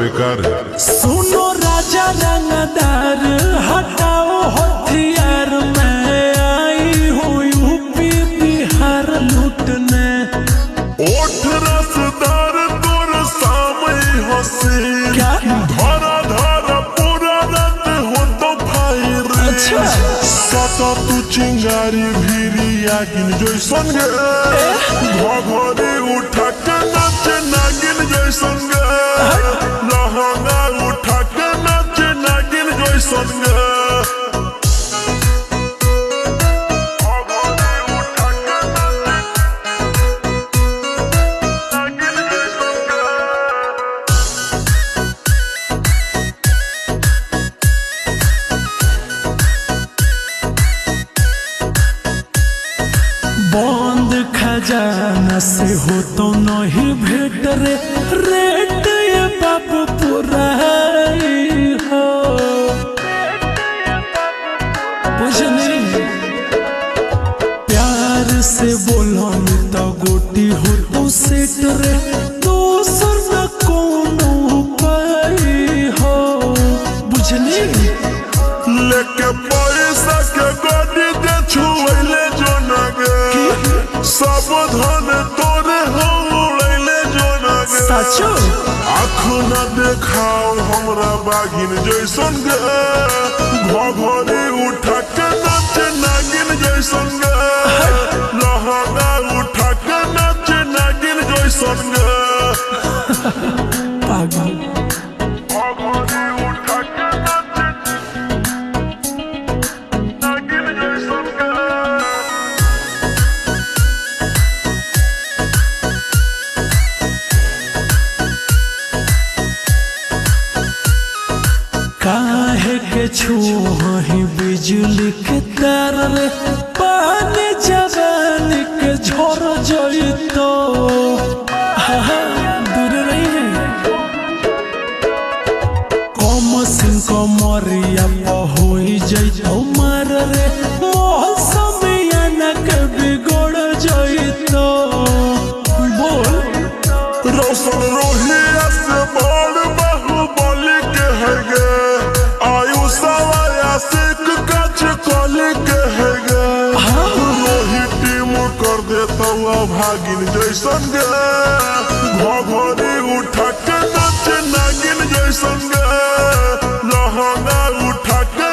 बेकार है। सुनो राजा रंगदार हटाओ हथियार, मैं आई हूँ यूपी बिहार लूटने। ओठ रसदार तोर सामने हंसी, धारा धारा पूरा रात हो तो फायर। अच्छा सता तू चिंगारी भीरिया गिन जैसन गे, घघरी उठा के नाचे नागिन जैसन गे, लहंगा उठा के नाचे नागिन जैसन गे। बंद खजाना से हो तो नहीं भेट रे, रेट ये बाबू पूरा हो बुझनी। प्यार से बोलो तो गोटी हो तो सेट रे, दोसर न कोनो उपाय हो बुझनी। लेके पैसा के गाड़ी दे छुएले जो नगे, सब धन तोरे हो उड़ैले जो नगे। सचो आँख न देखाओ हमरा बागिन जैसन गे, घघरी उठा के नाचे नागिन जैसन गे, लहंगा उठा के नाचे नागिन जैसन गे। पागल घघरी उठा के नाचे नागिन जैसन गे। काहे के छुही बिजली के तार रे, पानी जवानी के झोर जइतो। दूर नहीं है कम सिंह कमरिया होई जइतो मार रे, मौसमिया के बिगड़ जइतो। बोल रोशन रोहिया से बड़ बाहुबली के है गे, आयु सवाया सिख कच कली के है गे। रोहित टीम कर देता भागिन जैसन गे, घघरी उठा के नाचे नागिन जैसन गे, लहंगा